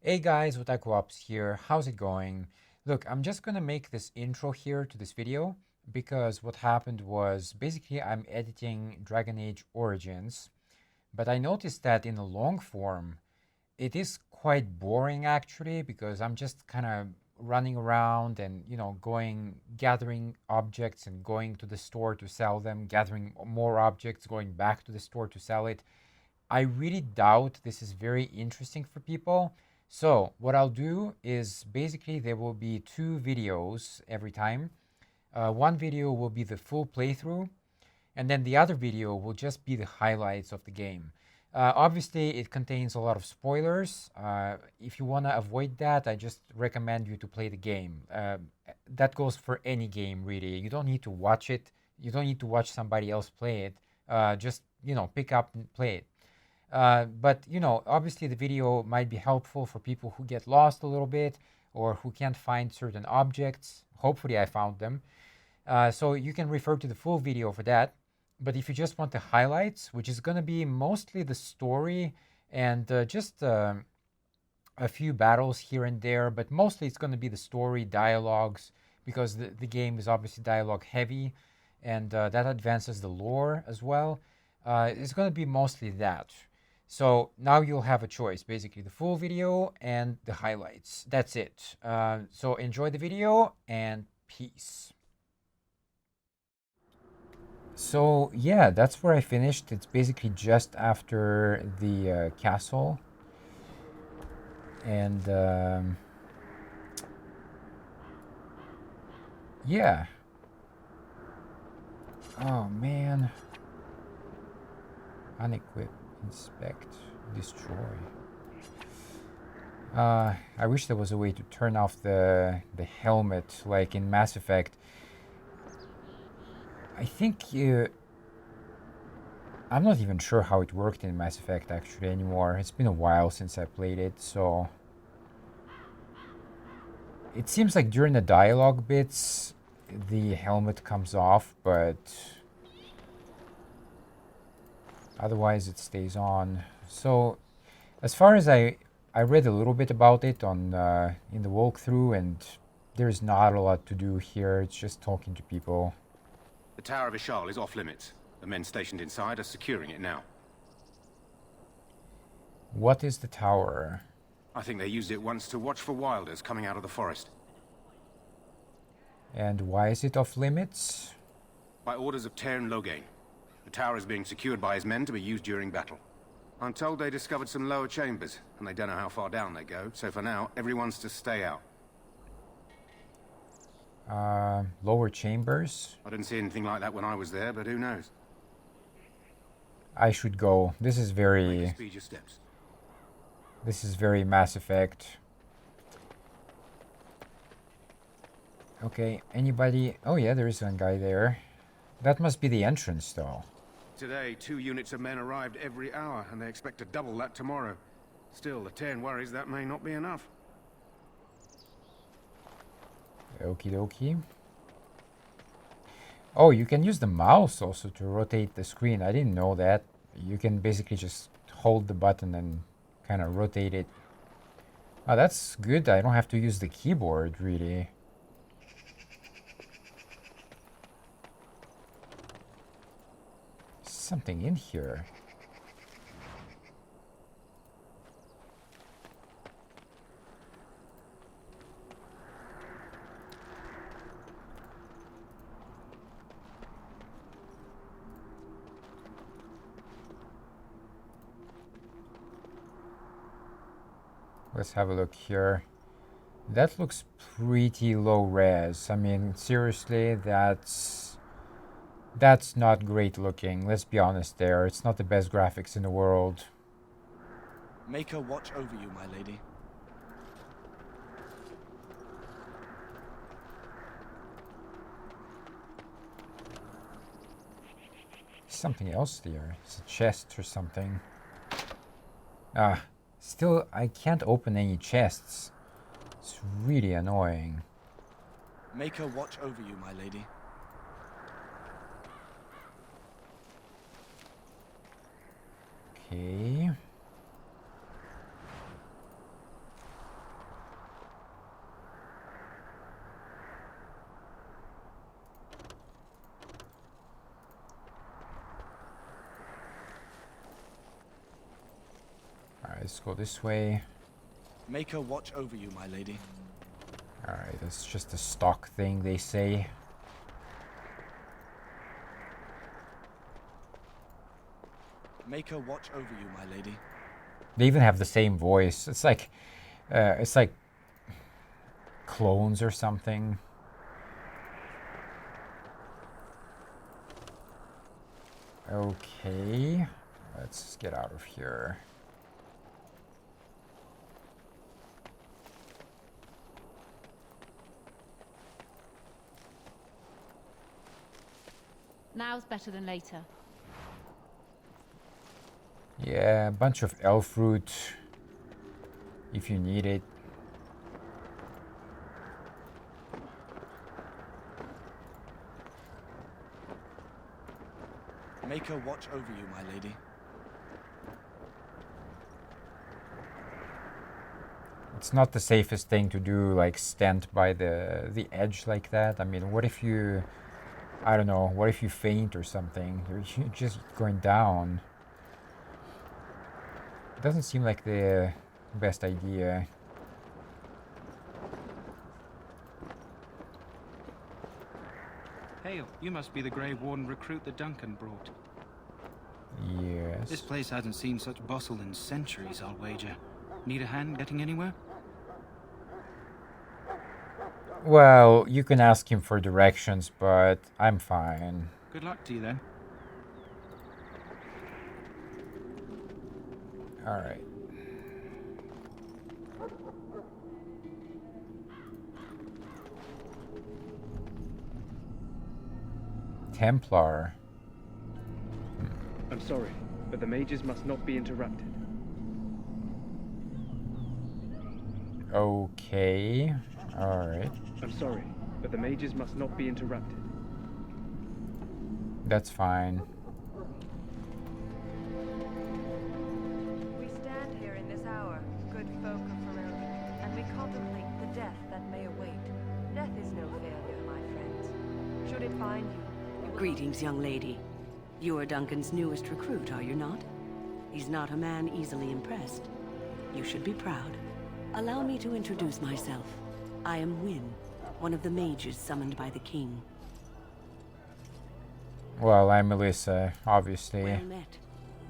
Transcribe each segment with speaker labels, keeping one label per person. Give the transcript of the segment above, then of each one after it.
Speaker 1: Hey guys, OtakuOps here. How's it going? Look, I'm just gonna make this intro here to this video because what happened was basically I'm editing Dragon Age Origins, but I noticed that in the long form, it is quite boring actually because I'm just kind of running around and going gathering objects and going to the store to sell them, gathering more objects, going back to the store to sell it. I really doubt this is very interesting for people. So what I'll do is basically there will be two videos every time. One video will be the full playthrough, and then the other video will just be the highlights of the game. Obviously, it contains a lot of spoilers. If you want to avoid that, I just recommend you to play the game. That goes for any game, really. You don't need to watch it. You don't need to watch somebody else play it. Just pick up and play it. But obviously the video might be helpful for people who get lost a little bit or who can't find certain objects. Hopefully, I found them. So you can refer to the full video for that. But if you just want the highlights, which is going to be mostly the story and just a few battles here and there, but mostly it's going to be the story, dialogues, because the game is obviously dialogue heavy and that advances the lore as well. It's going to be mostly that. So now you'll have a choice, basically the full video and the highlights. That's it. So enjoy the video and peace. So yeah, that's where I finished. It's basically just after the castle, and yeah. Oh man, unequip, inspect, destroy. I wish there was a way to turn off the helmet like in Mass Effect. I think I'm not even sure how it worked in Mass Effect actually anymore. It's been a while since I played it, so it seems like during the dialogue bits, the helmet comes off, but otherwise it stays on. So, as far as I read a little bit about it on in the walkthrough, and there's not a lot to do here. It's just talking to people.
Speaker 2: The Tower of Ishal is off limits. The men stationed inside are securing it now.
Speaker 1: What is the tower?
Speaker 2: I think they used it once to watch for wilders coming out of the forest.
Speaker 1: And why is it off limits?
Speaker 2: By orders of Tairn Loghain. The tower is being secured by his men to be used during battle. I'm told they discovered some lower chambers, and they don't know how far down they go, so for now, everyone's to stay out.
Speaker 1: Lower chambers?
Speaker 2: I didn't see anything like that when I was there, but who knows?
Speaker 1: I should go. This is very...
Speaker 2: Speed your steps.
Speaker 1: This is very Mass Effect. Okay, anybody? Oh yeah, there is one guy there. That must be the entrance though.
Speaker 2: Today, 2 units of men arrived every hour, and they expect to double that tomorrow. Still, the Tairn worries that may not be enough.
Speaker 1: Okie dokie. Oh, you can use the mouse also to rotate the screen. I didn't know that. You can basically just hold the button and kind of rotate it. Oh, that's good. I don't have to use the keyboard, really. Something in here. Let's have a look here. That looks pretty low res. I mean, seriously, that's not great looking. Let's be honest there. It's not the best graphics in the world.
Speaker 3: Make her watch over you, my lady.
Speaker 1: Something else there. It's a chest or something. Ah, still, I can't open any chests. It's really annoying.
Speaker 3: Make her watch over you, my lady.
Speaker 1: Okay. let's go this way.
Speaker 3: Maker watch over you, my lady.
Speaker 1: Alright, that's just a stock thing, they say.
Speaker 3: Maker watch over you, my lady.
Speaker 1: They even have the same voice. It's like clones or something. Okay, let's get out of here.
Speaker 4: Now's better than later.
Speaker 1: Yeah, a bunch of elf fruit if you need it.
Speaker 3: Maker watch over you, my lady.
Speaker 1: It's not the safest thing to do, like stand by the edge like that. I mean, what if you, I don't know, what if you faint or something? You're just going down. It doesn't seem like the best idea.
Speaker 5: Hail, you must be the Grey Warden recruit that Duncan brought.
Speaker 1: Yes.
Speaker 5: This place hasn't seen such bustle in centuries, I'll wager. Need a hand getting anywhere?
Speaker 1: Well, you can ask him for directions, but I'm fine.
Speaker 5: Good luck to you then.
Speaker 1: Alright. Templar.
Speaker 6: I'm sorry, but the mages must not be interrupted.
Speaker 1: Okay. Alright.
Speaker 6: I'm sorry, but the mages must not be interrupted.
Speaker 1: That's fine.
Speaker 7: We stand here in this hour, good folk of Ferelden, and we contemplate the death that may await. Death is no failure, my friends. Should it find you, you will...
Speaker 8: Greetings, young lady. You are Duncan's newest recruit, are you not? He's not a man easily impressed. You should be proud. Allow me to introduce myself. I am Wynne, one of the mages summoned by the king.
Speaker 1: Well, I'm Melissa, obviously.
Speaker 8: Well met.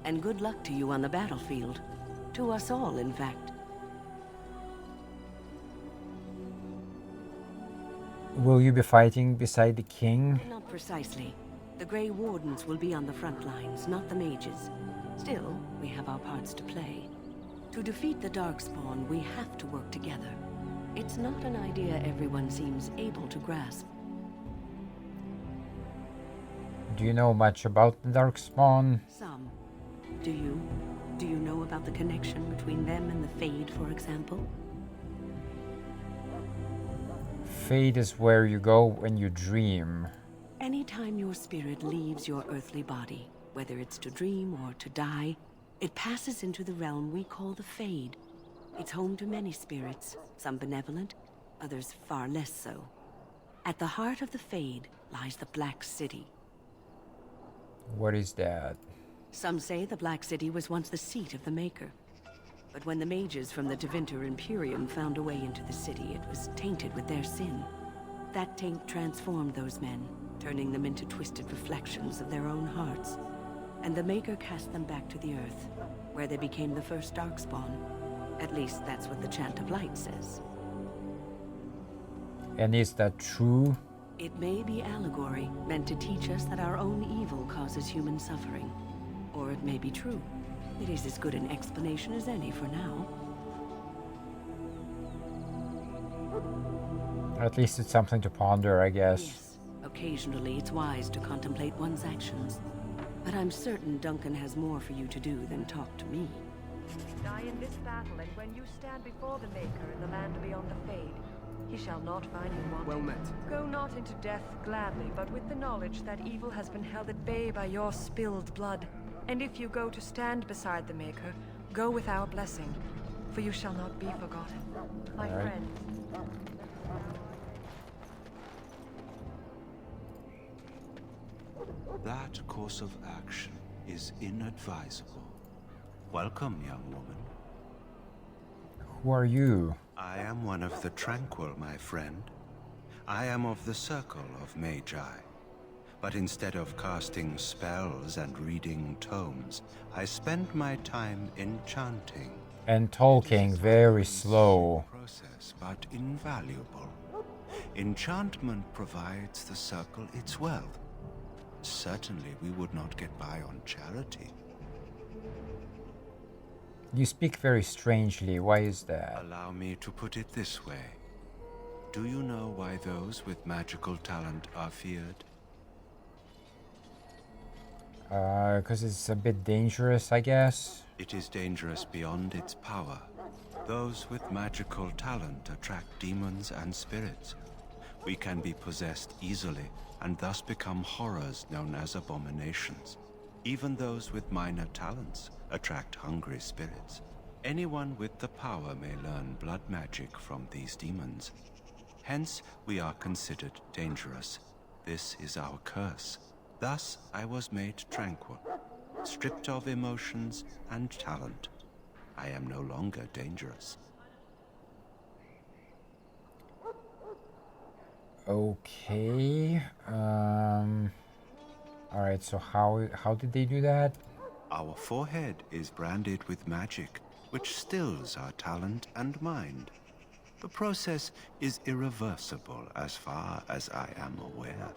Speaker 8: And good luck to you on the battlefield. To us all, in fact.
Speaker 1: Will you be fighting beside the king?
Speaker 8: Not precisely. The Grey Wardens will be on the front lines, not the mages. Still, we have our parts to play. To defeat the Darkspawn, we have to work together. It's not an idea everyone seems able to grasp.
Speaker 1: Do you know much about the Darkspawn?
Speaker 8: Some. Do you? Do you know about the connection between them and the Fade, for example?
Speaker 1: Fate is where you go when you dream.
Speaker 8: Anytime your spirit leaves your earthly body, whether it's to dream or to die, it passes into the realm we call the Fade. It's home to many spirits, some benevolent, others far less so. At the heart of the Fade lies the Black City.
Speaker 1: What is that?
Speaker 8: Some say the Black City was once the seat of the Maker. But when the mages from the Tevinter Imperium found a way into the city, it was tainted with their sin. That taint transformed those men, turning them into twisted reflections of their own hearts. And the Maker cast them back to the Earth, where they became the first Darkspawn. At least that's what the Chant of Light says.
Speaker 1: And is that true?
Speaker 8: It may be allegory, meant to teach us that our own evil causes human suffering. Or it may be true. It is as good an explanation as any for now.
Speaker 1: At least it's something to ponder, I guess.
Speaker 8: Yes, occasionally it's wise to contemplate one's actions. But I'm certain Duncan has more for you to do than talk to me.
Speaker 7: Die in this battle, and when you stand before the Maker in the land beyond the Fade, he shall not find you wanting.
Speaker 6: Well met.
Speaker 7: Go not into death gladly, but with the knowledge that evil has been held at bay by your spilled blood. And if you go to stand beside the Maker, go with our blessing, for you shall not be forgotten. My
Speaker 1: All right.
Speaker 7: friend.
Speaker 9: That course of action is inadvisable. Welcome, young woman.
Speaker 1: Who are you?
Speaker 4: I am one of the Tranquil, my friend. I am of the Circle of Magi. But instead of casting spells and reading tomes, I spend my time enchanting.
Speaker 1: And talking very slow.
Speaker 4: Process, but invaluable. Enchantment provides the Circle its wealth. Certainly we would not get by on charity.
Speaker 1: You speak very strangely. Why is that?
Speaker 4: Allow me to put it this way. Do you know why those with magical talent are feared?
Speaker 1: Because it's a bit dangerous, I guess.
Speaker 4: It is dangerous beyond its power. Those with magical talent attract demons and spirits. We can be possessed easily and thus become horrors known as abominations. Even those with minor talents attract hungry spirits. Anyone with the power may learn blood magic from these demons. Hence, we are considered dangerous. This is our curse. Thus, I was made tranquil, stripped of emotions and talent. I am no longer dangerous.
Speaker 1: Okay. Alright, so how did they do that?
Speaker 4: Our forehead is branded with magic, which stills our talent and mind. The process is irreversible as far as I am aware.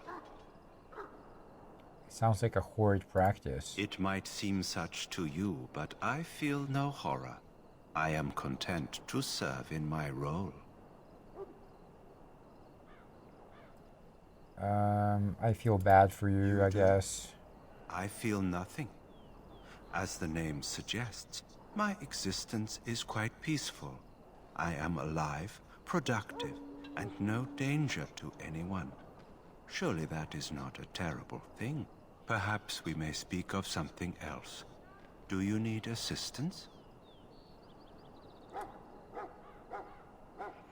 Speaker 1: Sounds like a horrid practice.
Speaker 4: It might seem such to you, but I feel no horror. I am content to serve in my role.
Speaker 1: I feel bad for you, I guess.
Speaker 4: I feel nothing. As the name suggests, my existence is quite peaceful. I am alive, productive, and no danger to anyone. Surely that is not a terrible thing. Perhaps we may speak of something else. Do you need assistance?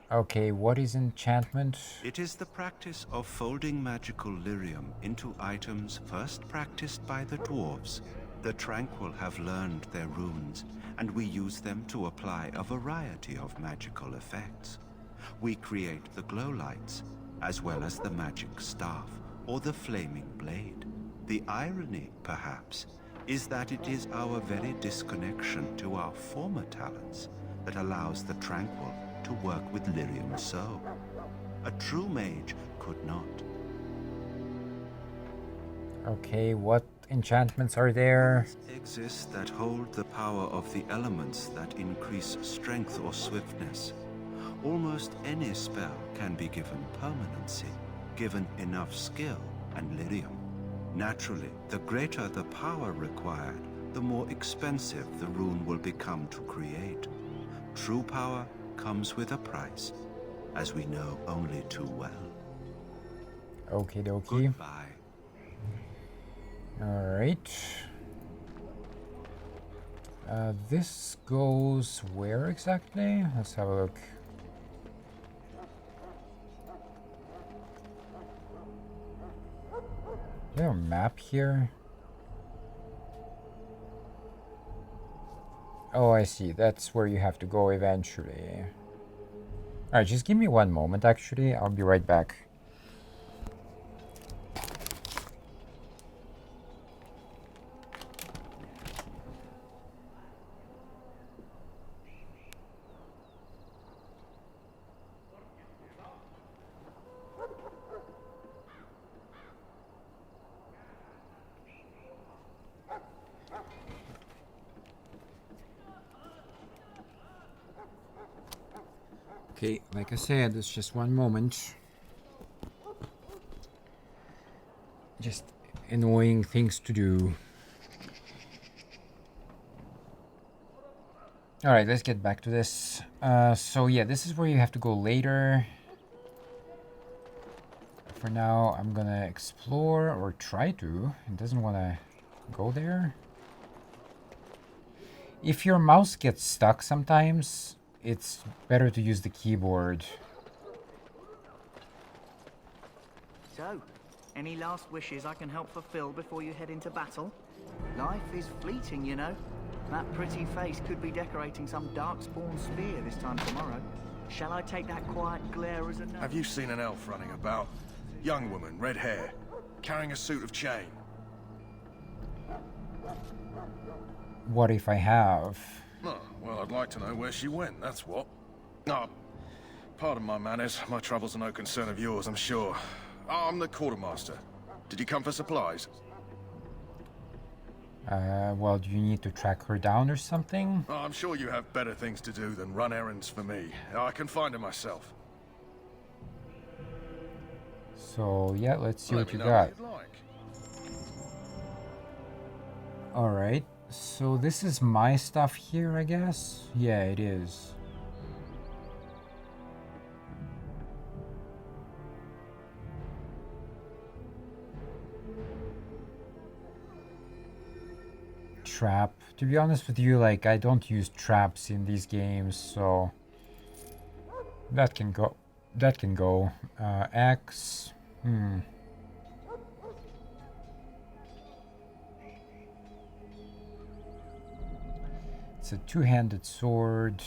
Speaker 1: Okay, what is enchantment?
Speaker 4: It is the practice of folding magical lyrium into items first practiced by the dwarves. The Tranquil have learned their runes, and we use them to apply a variety of magical effects. We create the glow lights, as well as the magic staff, or the flaming blade. The irony, perhaps, is that it is our very disconnection to our former talents that allows the Tranquil to work with lyrium so. A true mage could not.
Speaker 1: Okay, what enchantments are there?
Speaker 4: Exists that hold the power of the elements that increase strength or swiftness. Almost any spell can be given permanency, given enough skill and lyrium. Naturally, the greater the power required, the more expensive the rune will become to create. True power comes with a price, as we know only too well.
Speaker 1: Okie dokie.
Speaker 4: Goodbye.
Speaker 1: Alright. This goes where exactly? Let's have a look. Is there a map here? Oh, I see. That's where you have to go eventually. Alright, just give me one moment actually. I'll be right back. Okay, like I said, it's just one moment. Just annoying things to do. Alright, let's get back to this. So yeah, this is where you have to go later. For now, I'm gonna explore, or try to. It doesn't want to go there. If your mouse gets stuck sometimes, it's better to use the keyboard.
Speaker 9: So, any last wishes I can help fulfill before you head into battle? Life is fleeting, you know. That pretty face could be decorating some darkspawn spear this time tomorrow. Shall I take that quiet glare as a no?
Speaker 10: Have you seen an elf running about? Young woman, red hair, carrying a suit of chain.
Speaker 1: What if I have?
Speaker 10: Oh, well, I'd like to know where she went, that's what. Ah, pardon my manners. My troubles are no concern of yours, I'm sure. I'm the quartermaster. Did you come for supplies?
Speaker 1: Well, do you need to track her down or something?
Speaker 10: Oh, I'm sure you have better things to do than run errands for me. I can find her myself.
Speaker 1: So, yeah, let's see
Speaker 10: Let
Speaker 1: what
Speaker 10: me
Speaker 1: you
Speaker 10: know
Speaker 1: got.
Speaker 10: you'd like.
Speaker 1: Alright, so this is my stuff here, I guess? Yeah, it is. Trap. To be honest with you, like, I don't use traps in these games, so that can go. That can go. Axe. It's a two-handed sword.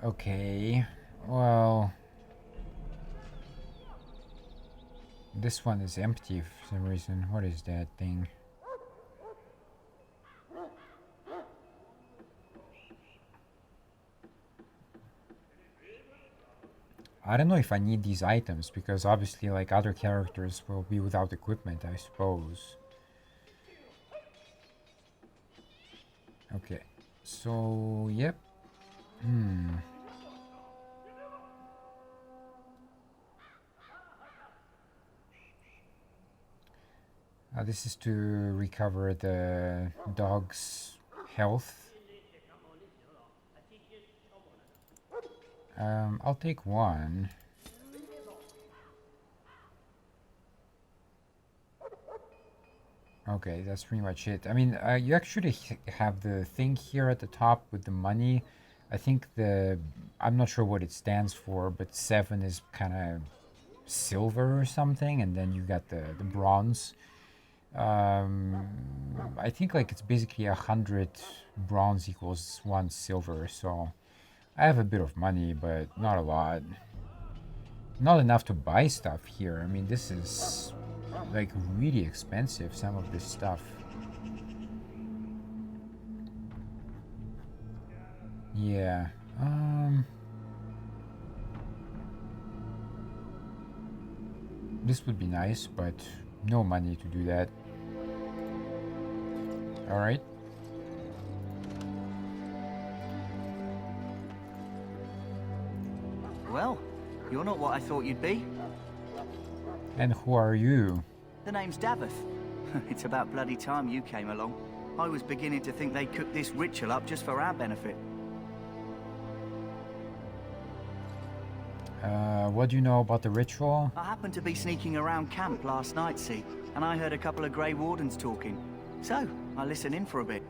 Speaker 1: Okay. Well, this one is empty for some reason. What is that thing? I don't know if I need these items, because obviously, like, other characters will be without equipment, I suppose. Okay. So, yep. This is to recover the dog's health. I'll take one. Okay, that's pretty much it. I mean, you actually have the thing here at the top with the money. I think I'm not sure what it stands for, but 7 is kind of silver or something, and then you got the bronze. I think like it's basically 100 bronze equals 1 silver, so I have a bit of money, but not a lot. Not enough to buy stuff here. I mean, this is like really expensive, some of this stuff. Yeah. This would be nice, but no money to do that. All right.
Speaker 9: Well, you're not what I thought you'd be.
Speaker 1: And who are you?
Speaker 9: The name's Davith. It's about bloody time you came along. I was beginning to think they cooked this ritual up just for our benefit.
Speaker 1: What do you know about the ritual?
Speaker 9: I happened to be sneaking around camp last night, see, and I heard a couple of Grey Wardens talking. So, I listened in for a bit.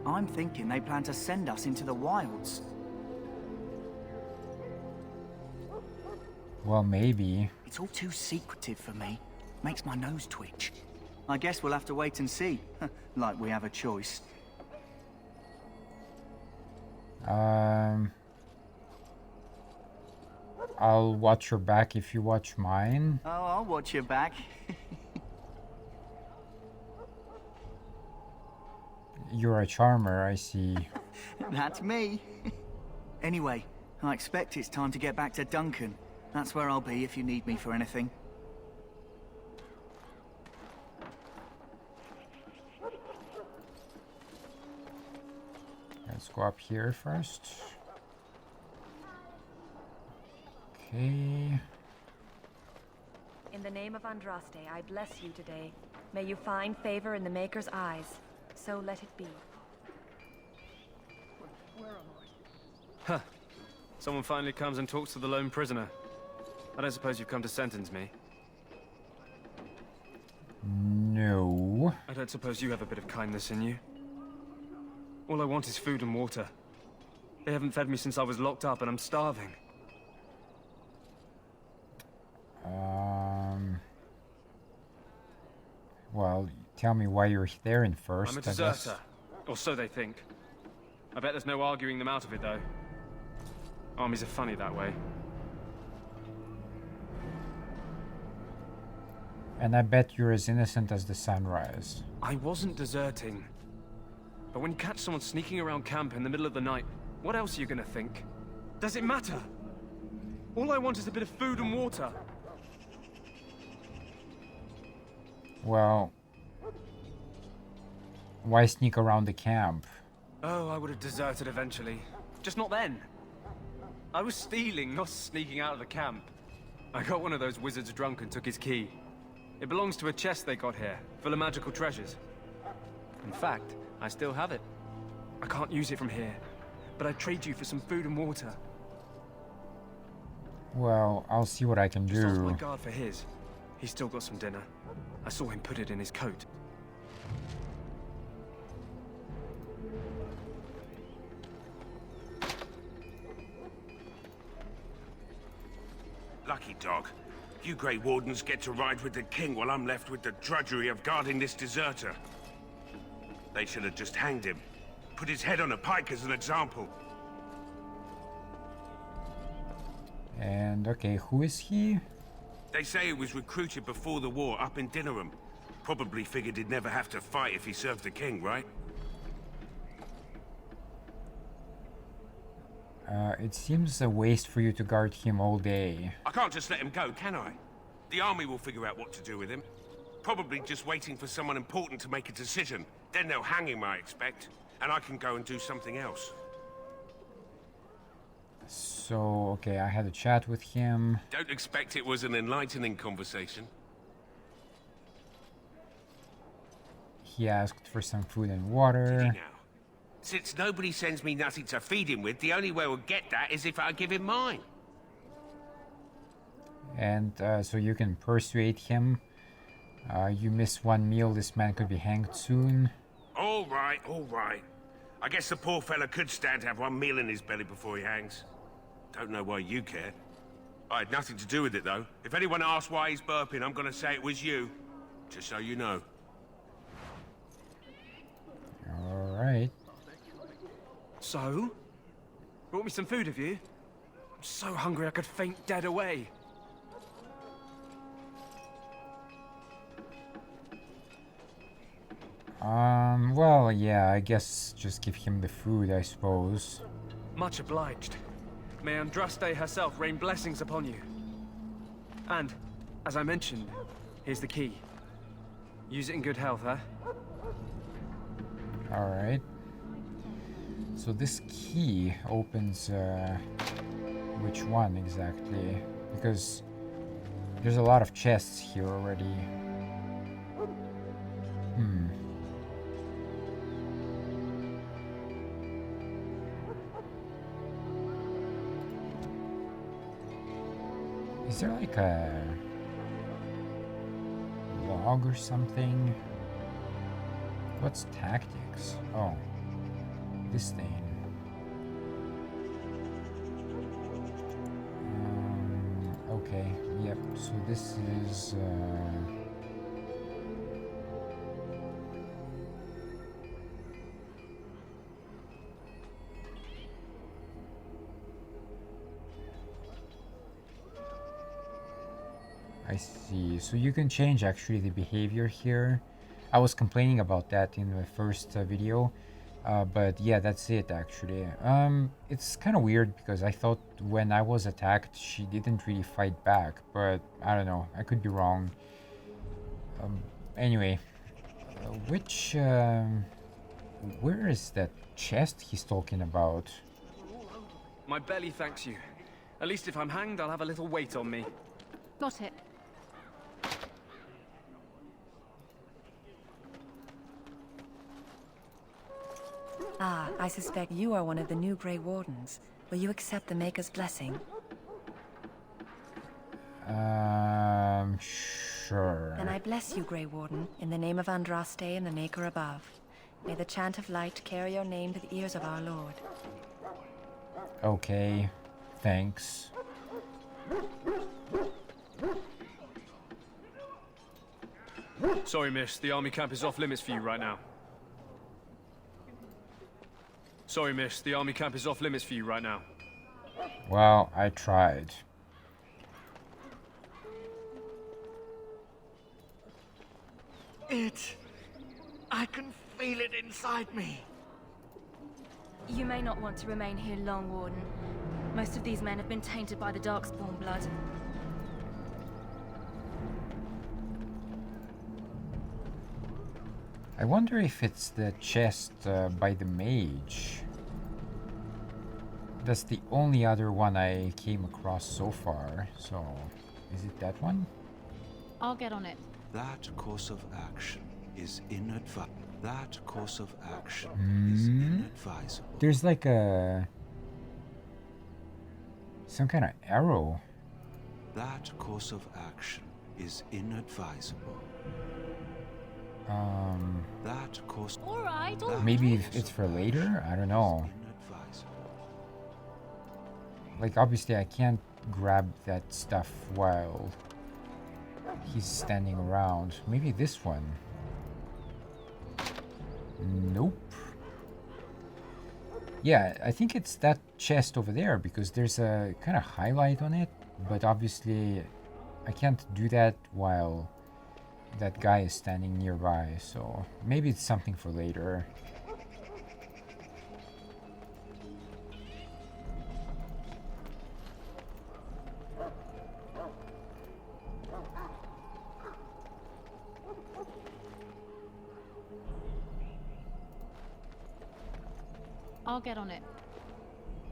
Speaker 9: I'm thinking they plan to send us into the wilds.
Speaker 1: Well, maybe.
Speaker 9: It's all too secretive for me. Makes my nose twitch. I guess we'll have to wait and see. Like we have a choice.
Speaker 1: I'll watch your back if you watch mine.
Speaker 9: Oh, I'll watch your back.
Speaker 1: You're a charmer, I see.
Speaker 9: That's me. Anyway, I expect it's time to get back to Duncan. That's where I'll be if you need me for anything.
Speaker 1: Let's go up here first. Okay.
Speaker 7: In the name of Andraste, I bless you today. May you find favor in the Maker's eyes. So let it be.
Speaker 6: Huh. Someone finally comes and talks to the lone prisoner. I don't suppose you've come to sentence me.
Speaker 1: No.
Speaker 6: I don't suppose you have a bit of kindness in you. All I want is food and water. They haven't fed me since I was locked up and I'm starving.
Speaker 1: Well, tell me why you're there in first.
Speaker 6: I'm a
Speaker 1: I guess.
Speaker 6: deserter. Or so they think. I bet there's no arguing them out of it, though. Armies are funny that way.
Speaker 1: And I bet you're as innocent as the sunrise.
Speaker 6: I wasn't deserting. But when you catch someone sneaking around camp in the middle of the night, what else are you gonna think? Does it matter? All I want is a bit of food and water.
Speaker 1: Well, why sneak around the camp?
Speaker 6: Oh, I would have deserted eventually. Just not then. I was stealing, not sneaking out of the camp. I got one of those wizards drunk and took his key. It belongs to a chest they got here, full of magical treasures. In fact, I still have it. I can't use it from here, but I'd trade you for some food and water.
Speaker 1: Well, I'll see what I can
Speaker 6: Just ask my
Speaker 1: do.
Speaker 6: guard for his. He's still got some dinner. I saw him put it in his coat.
Speaker 11: Lucky dog. You Grey Wardens get to ride with the king while I'm left with the drudgery of guarding this deserter. They should have just hanged him. Put his head on a pike as an example.
Speaker 1: And okay, who is he?
Speaker 11: They say he was recruited before the war up in Dinnerham. Probably figured he'd never have to fight if he served the king, right?
Speaker 1: It seems a waste for you to guard him all day.
Speaker 11: I can't just let him go, can I? The army will figure out what to do with him. Probably just waiting for someone important to make a decision. Then they'll hang him, I expect. And I can go and do something else.
Speaker 1: So, okay, I had a chat with him.
Speaker 11: Don't expect it was an enlightening conversation.
Speaker 1: He asked for some food and
Speaker 11: Did he
Speaker 1: water.
Speaker 11: now? Since nobody sends me nothing to feed him with, the only way we'll get that is if I give him mine.
Speaker 1: And so you can persuade him. You miss one meal, this man could be hanged soon.
Speaker 11: All right, all right. I guess the poor fella could stand to have one meal in his belly before he hangs. Don't know why you care. I had nothing to do with it, though. If anyone asks why he's burping, I'm gonna say it was you. Just so you know.
Speaker 1: Alright.
Speaker 6: So? Brought me some food, have you? I'm so hungry I could faint dead away.
Speaker 1: Well, yeah, I guess just give him the food, I suppose.
Speaker 6: Much obliged. May Andraste herself rain blessings upon you. And, as I mentioned, here's the key. Use it in good health, huh?
Speaker 1: Alright. So this key opens, which one exactly? Because there's a lot of chests here already. Is there like a log or something? What's tactics? Oh, this thing. Okay, yep, so this is I see. So you can change actually the behavior here. I was complaining about that in the first video, but yeah, that's it actually. It's kind of weird because I thought when I was attacked, she didn't really fight back, but I don't know. I could be wrong. Anyway, where is that chest he's talking about?
Speaker 6: My belly thanks you. At least if I'm hanged, I'll have a little weight on me.
Speaker 12: Got it.
Speaker 7: Ah, I suspect you are one of the new Grey Wardens. Will you accept the Maker's blessing?
Speaker 1: Sure.
Speaker 7: Then I bless you, Grey Warden, in the name of Andraste and the Maker above. May the chant of light carry your name to the ears of our Lord.
Speaker 1: Okay, thanks.
Speaker 6: Sorry, miss. The army camp is off limits for you right now. Sorry, miss. The army camp is off limits for you right now.
Speaker 1: Well, I tried.
Speaker 9: I can feel it inside me.
Speaker 12: You may not want to remain here long, Warden. Most of these men have been tainted by the Darkspawn blood.
Speaker 1: I wonder if it's the chest by the mage. That's the only other one I came across so far, so is it that one?
Speaker 13: I'll get on it.
Speaker 4: That course of action is inadvisable. That course of action is
Speaker 1: Hmm?
Speaker 4: inadvisable.
Speaker 1: There's like some kind of arrow.
Speaker 4: That course of action is inadvisable. That course.
Speaker 13: All right.
Speaker 1: Maybe if it's for later? I don't know. Like, obviously I can't grab that stuff while he's standing around. Maybe this one. Nope. Yeah, I think it's that chest over there because there's a kind of highlight on it, but obviously I can't do that while that guy is standing nearby, so maybe it's something for later.
Speaker 13: I'll get on it.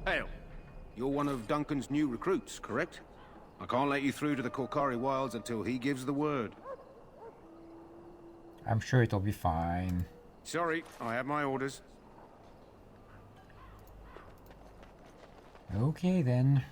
Speaker 2: Hail. You're one of Duncan's new recruits, correct? I can't let you through to the Korkari Wilds until he gives the word.
Speaker 1: I'm sure it'll be fine.
Speaker 2: Sorry, I have my orders.
Speaker 1: Okay then.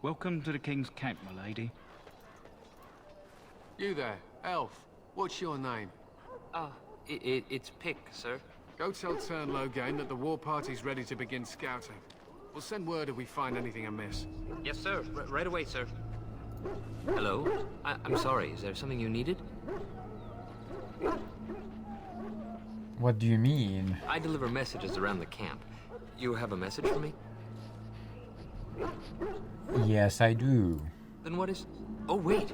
Speaker 5: Welcome to the King's Camp, my lady.
Speaker 14: You there, elf. What's your name?
Speaker 15: It's Pick, sir.
Speaker 14: Go tell Turn Logain that the war party's ready to begin scouting. We'll send word if we find anything amiss.
Speaker 15: Yes, sir. Right away, sir. Hello? I'm sorry. Is there something you needed?
Speaker 1: What do you mean?
Speaker 15: I deliver messages around the camp. You have a message for me?
Speaker 1: Yes, I do.
Speaker 15: Then what is... Oh, wait.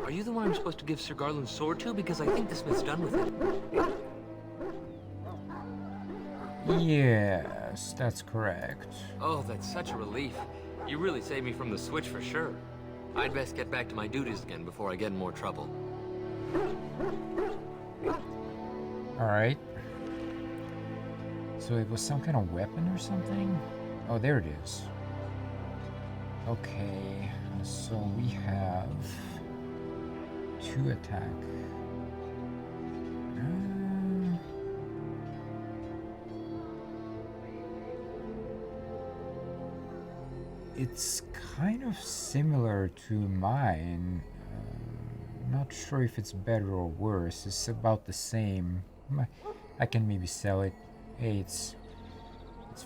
Speaker 15: Are you the one I'm supposed to give Sir Garland's sword to? Because I think the smith's done with it.
Speaker 1: Yes, that's correct.
Speaker 15: Oh, that's such a relief. You really saved me from the switch for sure. I'd best get back to my duties again before I get in more trouble.
Speaker 1: Alright. So it was some kind of weapon or something? Oh, there it is. Okay, so we have 2 attack. It's kind of similar to mine. Not sure if it's better or worse. It's about the same. I can maybe sell it. Hey, it's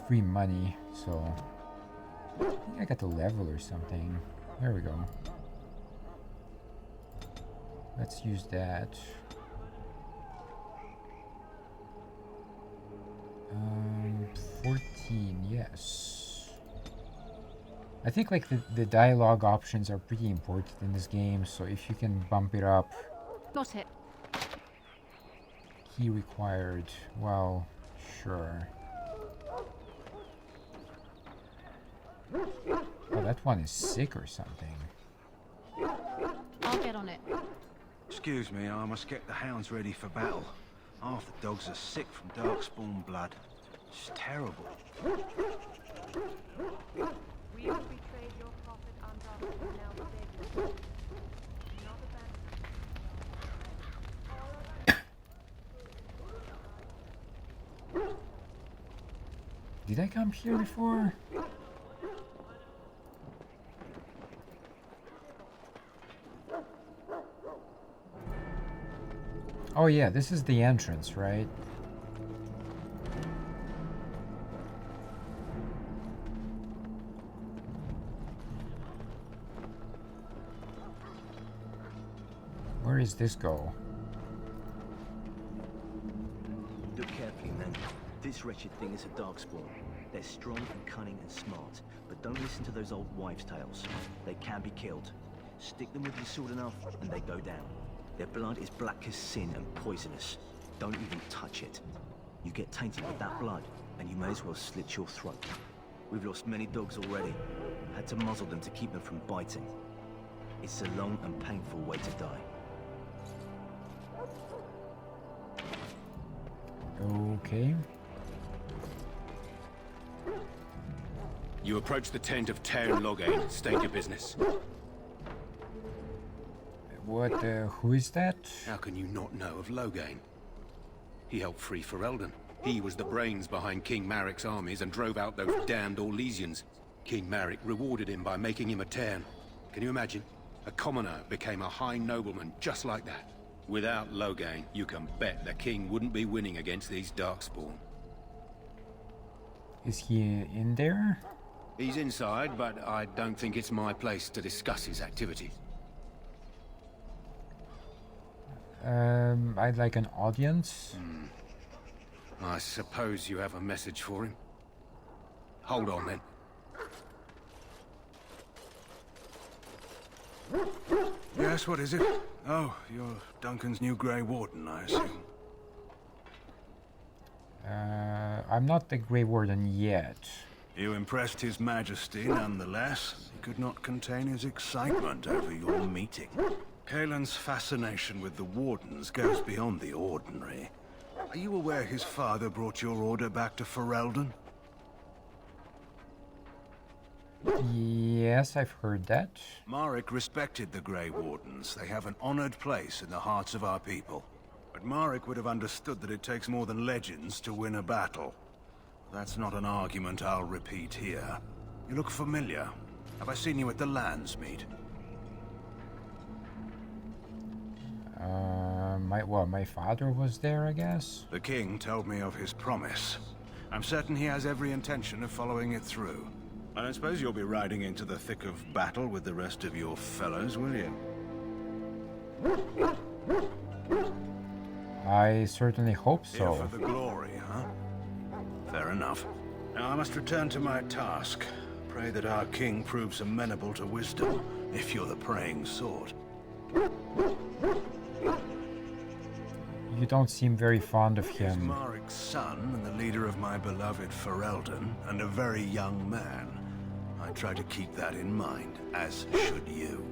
Speaker 1: free money, so I think I got the level or something. There we go. Let's use that. 14, yes. I think like the dialogue options are pretty important in this game, so if you can bump it up.
Speaker 13: Got it.
Speaker 1: Key required. Well, sure. Oh, that one is sick or something.
Speaker 13: I'll get on it.
Speaker 16: Excuse me, I must get the hounds ready for battle. Half the dogs are sick from darkspawn blood. It's terrible.
Speaker 7: We have betrayed your prophet Andros, and now the beg you. Not abandon.
Speaker 1: Did I come here before? Oh yeah, this is the entrance, right? Where does this go?
Speaker 17: Look carefully, men. This wretched thing is a darkspawn. They're strong and cunning and smart, but don't listen to those old wives' tales. They can be killed. Stick them with your sword enough, and they go down. Their blood is black as sin and poisonous. Don't even touch it. You get tainted with that blood, and you may as well slit your throat. We've lost many dogs already. Had to muzzle them to keep them from biting. It's a long and painful way to die.
Speaker 1: Okay.
Speaker 2: You approach the tent of Tairn Loghain. State your business.
Speaker 1: What, who is that?
Speaker 2: How can you not know of Loghain? He helped free Ferelden. He was the brains behind King Maric's armies and drove out those damned Orlesians. King Maric rewarded him by making him a Tairn. Can you imagine? A commoner became a high nobleman just like that. Without Loghain, you can bet the king wouldn't be winning against these Darkspawn.
Speaker 1: Is he in there?
Speaker 2: He's inside, but I don't think it's my place to discuss his activity.
Speaker 1: I'd like an audience.
Speaker 2: I suppose you have a message for him. Hold on, then.
Speaker 16: Yes, what is it? Oh, you're Duncan's new Grey Warden, I assume.
Speaker 1: I'm not the Grey Warden yet.
Speaker 16: You impressed His Majesty, nonetheless. He could not contain his excitement over your meeting. Kaelin's fascination with the Wardens goes beyond the ordinary. Are you aware his father brought your order back to Ferelden?
Speaker 1: Yes, I've heard that.
Speaker 16: Maric respected the Grey Wardens. They have an honored place in the hearts of our people. But Maric would have understood that it takes more than legends to win a battle. That's not an argument I'll repeat here. You look familiar. Have I seen you at the Landsmeet?
Speaker 1: My father was there, I guess.
Speaker 16: The king told me of his promise. I'm certain he has every intention of following it through. I don't suppose you'll be riding into the thick of battle with the rest of your fellows, will you?
Speaker 1: I certainly hope so.
Speaker 16: Here for the glory, huh? Fair enough. Now I must return to my task. Pray that our king proves amenable to wisdom, if you're the praying sort.
Speaker 1: You don't seem very fond of
Speaker 16: He's
Speaker 1: him.
Speaker 16: Maric's son and the leader of my beloved Ferelden, and a very young man. I try to keep that in mind, as should you.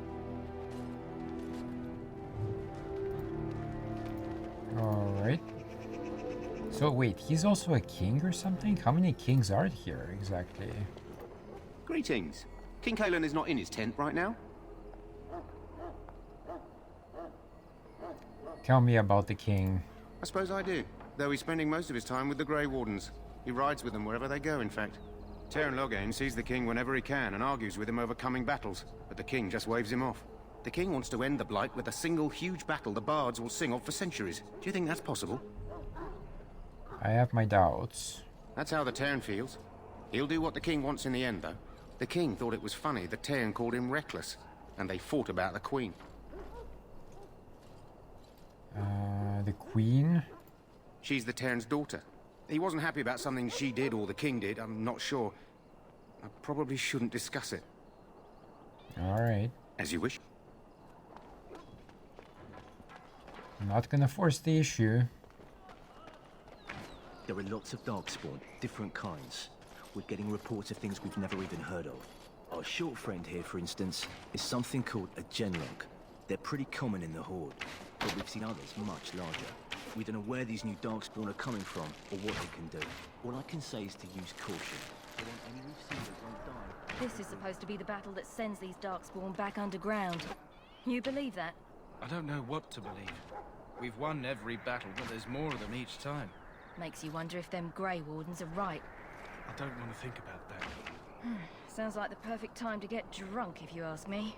Speaker 1: Alright. So wait, he's also a king or something? How many kings are here exactly?
Speaker 2: Greetings. King Kaelin is not in his tent right now.
Speaker 1: Tell me about the king.
Speaker 2: I suppose I do, though he's spending most of his time with the Grey Wardens. He rides with them wherever they go, in fact. Tairn Loghain sees the king whenever he can and argues with him over coming battles, but the king just waves him off. The king wants to end the Blight with a single huge battle the bards will sing of for centuries. Do you think that's possible?
Speaker 1: I have my doubts.
Speaker 2: That's how the Tairn feels. He'll do what the king wants in the end, though. The king thought it was funny that Tairn called him reckless, and they fought about the queen.
Speaker 1: The queen?
Speaker 2: She's the Tairn's daughter. He wasn't happy about something she did or the king did, I'm not sure. I probably shouldn't discuss it.
Speaker 1: Alright.
Speaker 2: As you wish.
Speaker 1: I'm not gonna force the issue.
Speaker 17: There are lots of darkspawn, different kinds. We're getting reports of things we've never even heard of. Our short friend here, for instance, is something called a genlock. They're pretty common in the Horde, but we've seen others much larger. We don't know where these new darkspawn are coming from, or what they can do. All I can say is to use caution. The one enemy we've seen that won't die.
Speaker 12: This is supposed to be the battle that sends these darkspawn back underground. You believe that?
Speaker 3: I don't know what to believe. We've won every battle, but there's more of them each time.
Speaker 12: Makes you wonder if them Grey Wardens are right.
Speaker 3: I don't want to think about that.
Speaker 12: Sounds like the perfect time to get drunk, if you ask me.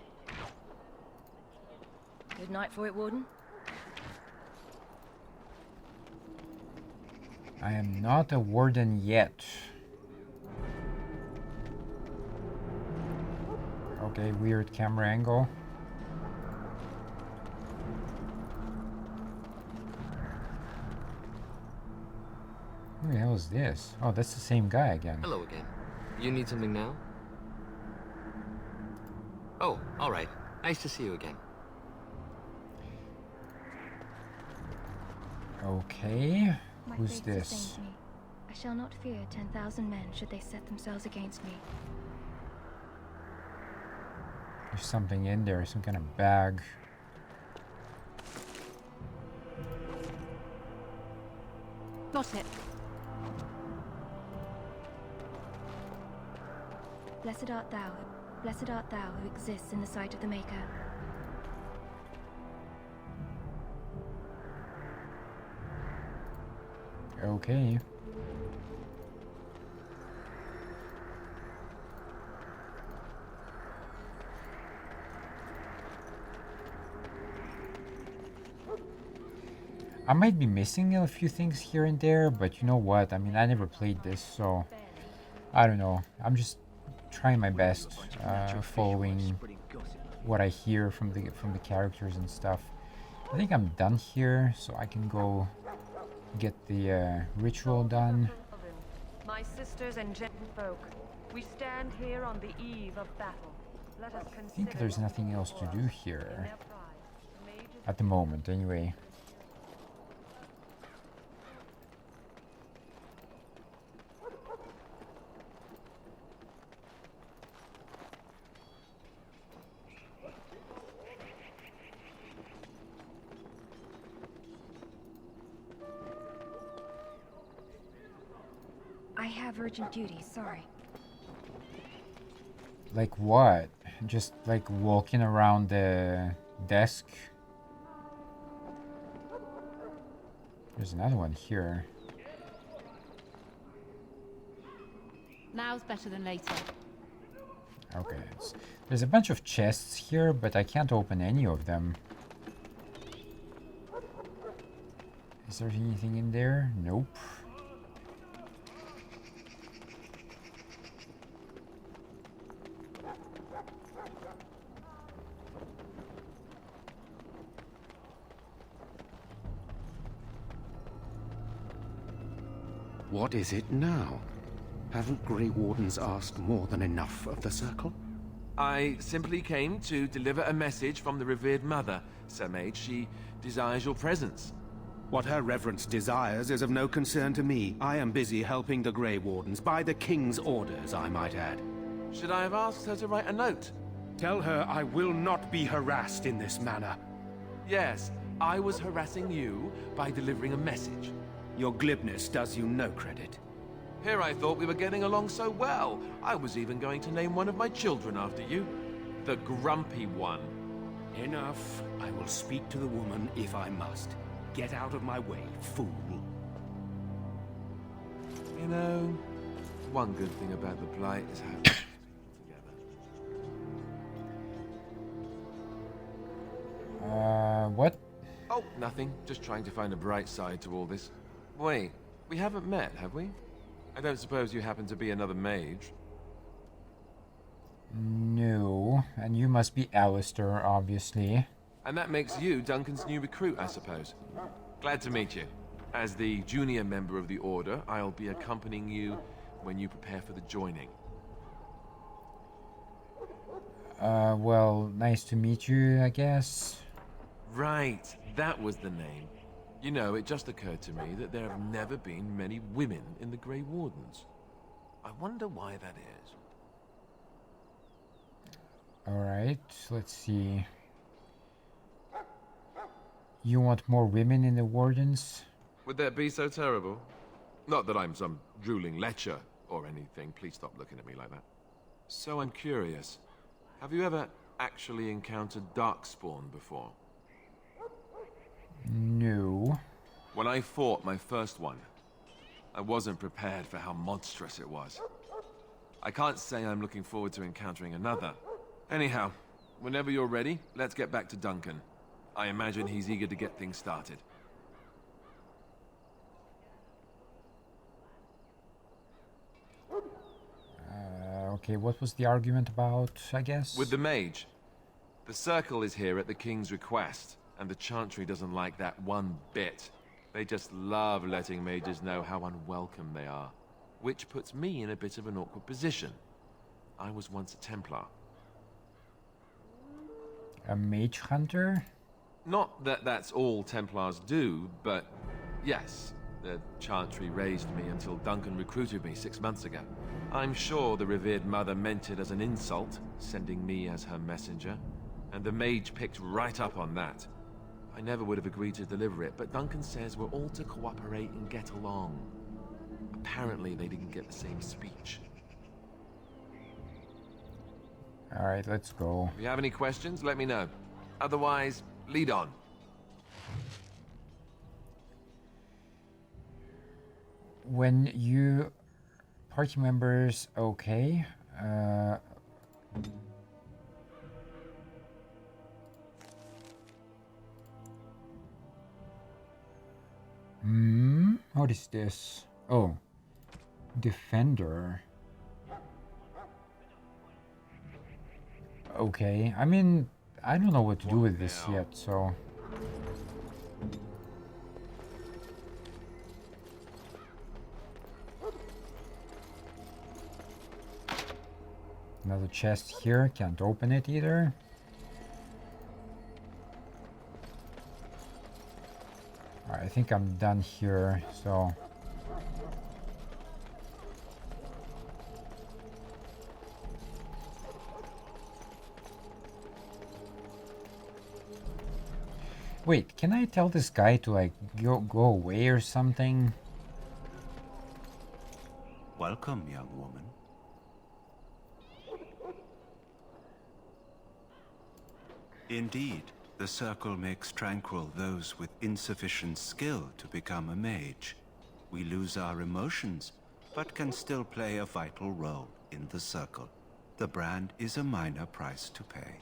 Speaker 12: Good night for it, Warden.
Speaker 1: I am not a warden yet. Okay, weird camera angle. Who the hell is this? Oh, that's the same guy again.
Speaker 15: Hello again. You need something now? Oh, all right. Nice to see you again.
Speaker 1: Okay,
Speaker 12: My
Speaker 1: who's
Speaker 12: faith
Speaker 1: this?
Speaker 12: sustains me. I shall not fear 10,000 men should they set themselves against me.
Speaker 1: There's something in there, some kind of bag.
Speaker 13: Got it.
Speaker 12: Blessed art thou who exists in the sight of the Maker.
Speaker 1: Okay. I might be missing a few things here and there, but you know what? I mean, I never played this, so I don't know. I'm just trying my best, following what I hear from the characters and stuff. I think I'm done here, so I can go get the ritual done.
Speaker 7: My sisters and gentlefolk, we stand here on the eve of battle. Let us
Speaker 1: I think there's nothing else to do here at the moment, anyway.
Speaker 12: I have urgent duties, sorry.
Speaker 1: Like what? Just like walking around the desk? There's another one here.
Speaker 13: Now's better than later.
Speaker 1: Okay, there's a bunch of chests here, but I can't open any of them. Is there anything in there? Nope.
Speaker 2: What is it now? Haven't Grey Wardens asked more than enough of the Circle?
Speaker 18: I simply came to deliver a message from the revered mother, Sir Mage. She desires your presence.
Speaker 2: What her reverence desires is of no concern to me. I am busy helping the Grey Wardens, by the King's orders, I might add.
Speaker 18: Should I have asked her to write a note?
Speaker 2: Tell her I will not be harassed in this manner.
Speaker 18: Yes, I was harassing you by delivering a message.
Speaker 2: Your glibness does you no credit.
Speaker 18: Here I thought we were getting along so well. I was even going to name one of my children after you. The Grumpy One.
Speaker 2: Enough. I will speak to the woman if I must. Get out of my way, fool.
Speaker 18: You know, one good thing about the Blight is how together.
Speaker 1: What?
Speaker 18: Oh, nothing. Just trying to find a bright side to all this. Wait, we haven't met, have we? I don't suppose you happen to be another mage?
Speaker 1: No, and you must be Alistair, obviously.
Speaker 18: And that makes you Duncan's new recruit, I suppose. Glad to meet you. As the junior member of the Order, I'll be accompanying you when you prepare for the joining.
Speaker 1: Well, nice to meet you, I guess.
Speaker 18: Right, that was the name. You know, it just occurred to me that there have never been many women in the Grey Wardens. I wonder why that is.
Speaker 1: Alright, let's see. You want more women in the Wardens?
Speaker 18: Would that be so terrible? Not that I'm some drooling lecher or anything. Please stop looking at me like that. So I'm curious. Have you ever actually encountered Darkspawn before?
Speaker 1: No.
Speaker 18: When I fought my first one, I wasn't prepared for how monstrous it was. I can't say I'm looking forward to encountering another. Anyhow, whenever you're ready, let's get back to Duncan. I imagine he's eager to get things started.
Speaker 1: Okay, what was the argument about, I guess?
Speaker 18: With the mage. The circle is here at the king's request, and the chantry doesn't like that one bit. They just love letting mages know how unwelcome they are, which puts me in a bit of an awkward position. I was once a Templar.
Speaker 1: A mage hunter?
Speaker 18: Not that that's all Templars do, but yes, the chantry raised me until Duncan recruited me 6 months ago. I'm sure the revered mother meant it as an insult, sending me as her messenger, and the mage picked right up on that. I never would have agreed to deliver it, but Duncan says we're all to cooperate and get along. Apparently they didn't get the same speech.
Speaker 1: Alright, let's go.
Speaker 18: If you have any questions, let me know. Otherwise, lead on.
Speaker 1: When you... Party members, okay. What is this? Oh. Defender. Okay, I mean, I don't know what to do with this yet, so... Another chest here, can't open it either. Alright, I think I'm done here, so... Wait, can I tell this guy to like go away or something?
Speaker 4: Welcome, young woman. Indeed, the circle makes tranquil those with insufficient skill to become a mage. We lose our emotions, but can still play a vital role in the circle. The brand is a minor price to pay.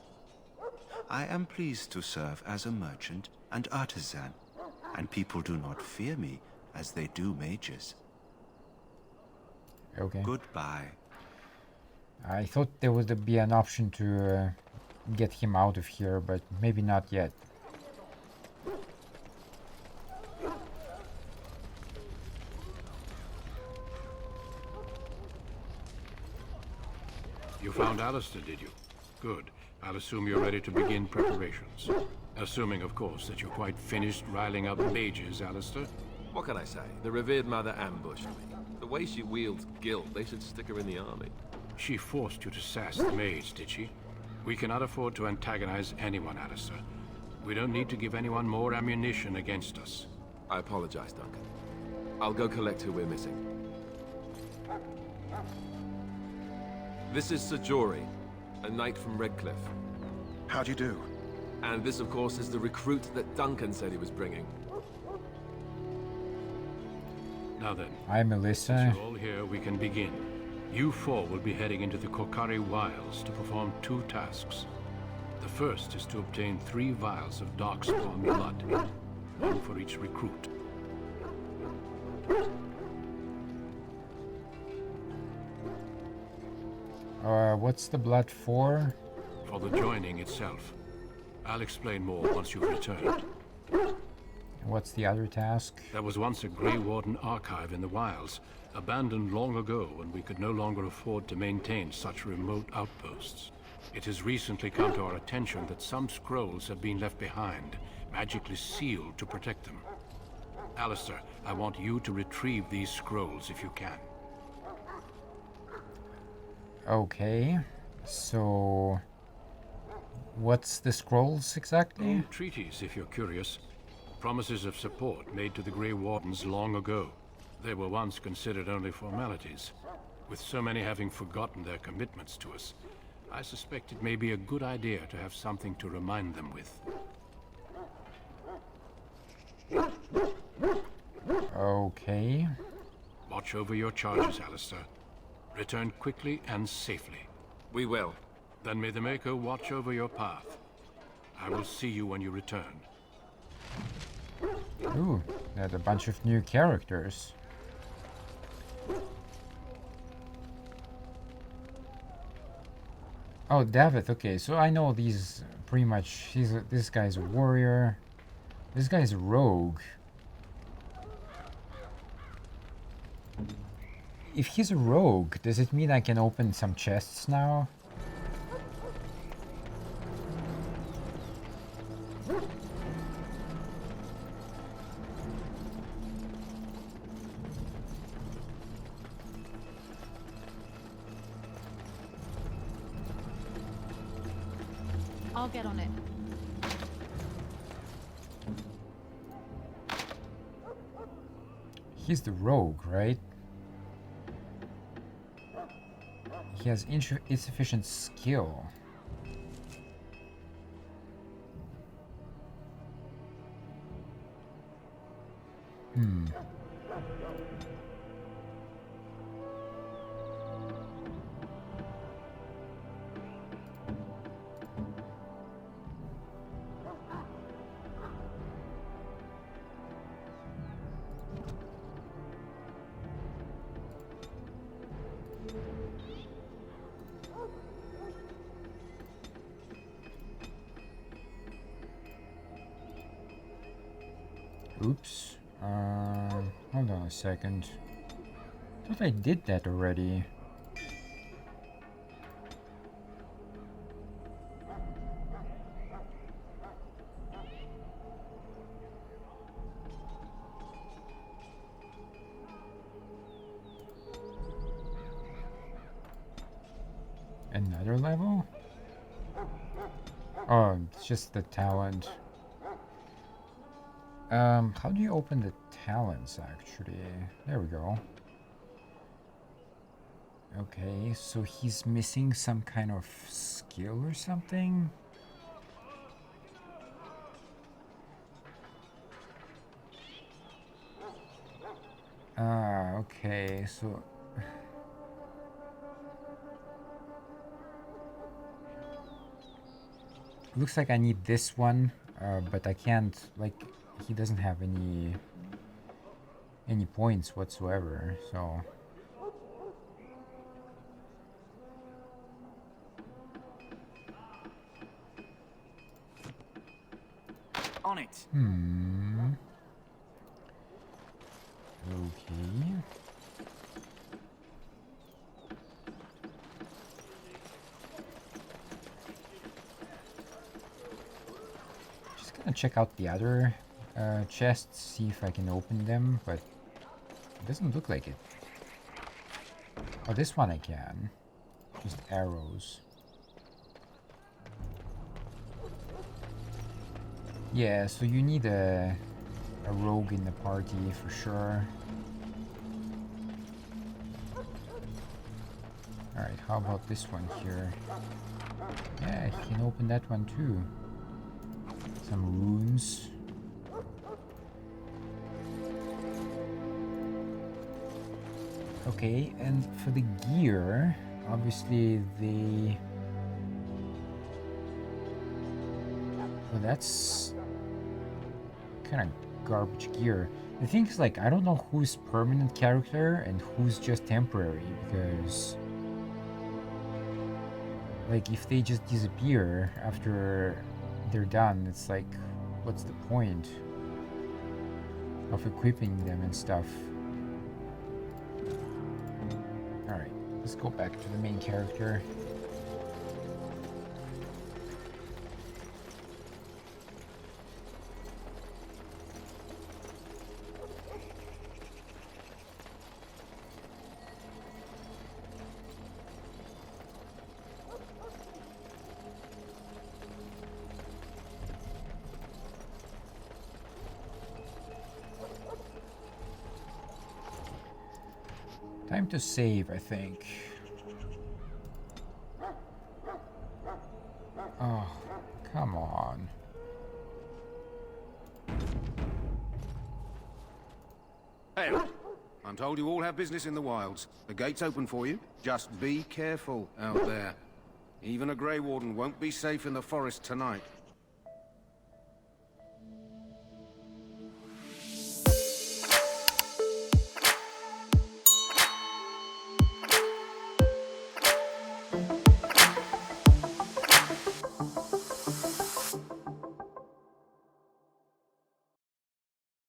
Speaker 4: I am pleased to serve as a merchant and artisan, and people do not fear me as they do mages.
Speaker 1: Okay.
Speaker 4: Goodbye.
Speaker 1: I thought there would be an option to get him out of here, but maybe not yet.
Speaker 19: You found Alistair, did you? Good. I'll assume you're ready to begin preparations. Assuming, of course, that you're quite finished riling up mages, Alistair.
Speaker 18: What can I say? The revered mother ambushed me. The way she wields guilt, they should stick her in the army.
Speaker 19: She forced you to sass the mage, did she? We cannot afford to antagonize anyone, Alistair. We don't need to give anyone more ammunition against us.
Speaker 18: I apologize, Duncan. I'll go collect who we're missing. This is Sir Jory, a knight from Redcliffe.
Speaker 10: How do you do?
Speaker 18: And this, of course, is the recruit that Duncan said he was bringing.
Speaker 19: Now then,
Speaker 1: hi, Melissa.
Speaker 19: Since you're all here, we can begin. You four will be heading into the Kokari Wilds to perform 2 tasks. The first is to obtain 3 vials of Darkspawn blood, 1 for each recruit.
Speaker 1: What's the blood for?
Speaker 19: For the joining itself. I'll explain more once you've returned.
Speaker 1: What's the other task?
Speaker 19: There was once a Grey Warden archive in the wilds, abandoned long ago when we could no longer afford to maintain such remote outposts. It has recently come to our attention that some scrolls have been left behind, magically sealed to protect them. Alistair, I want you to retrieve these scrolls if you can.
Speaker 1: Okay, so... What's the scrolls exactly?
Speaker 19: Treaties, if you're curious. Promises of support made to the Grey Wardens long ago. They were once considered only formalities. With so many having forgotten their commitments to us, I suspect it may be a good idea to have something to remind them with.
Speaker 1: Okay.
Speaker 19: Watch over your charges, Alistair. Return quickly and safely.
Speaker 18: We will.
Speaker 19: Then may the Maker watch over your path. I will see you when you return.
Speaker 1: Ooh, there's a bunch of new characters. Oh, David. Okay, so I know these pretty much. This guy's a warrior. This guy's a rogue. If he's a rogue, does it mean I can open some chests now?
Speaker 13: I'll get on it.
Speaker 1: He's the rogue, right? He has insufficient skill. Hmm. Oops. Hold on a second. I thought I did that already. Another level? Oh, it's just the talent. How do you open the talents, actually? There we go. Okay, so he's missing some kind of skill or something? Ah, okay, so... Looks like I need this one, but I can't, like, he doesn't have any points whatsoever, so...
Speaker 9: On it.
Speaker 1: Hmm. Okay. Just gonna check out the other chests, see if I can open them, but it doesn't look like it. Oh, this one I can. Just arrows. Yeah, so you need a rogue in the party for sure. Alright, how about this one here? Yeah, you can open that one too. Some runes. Okay, and for the gear, obviously well, that's kind of garbage gear. The thing is, like, I don't know who's permanent character and who's just temporary, because like if they just disappear after they're done, it's like, what's the point of equipping them and stuff? Alright, let's go back to the main character. Time to save, I think. Oh, come on.
Speaker 2: Hey, I'm told you all have business in the wilds. The gate's open for you. Just be careful out there. Even a Grey Warden won't be safe in the forest tonight.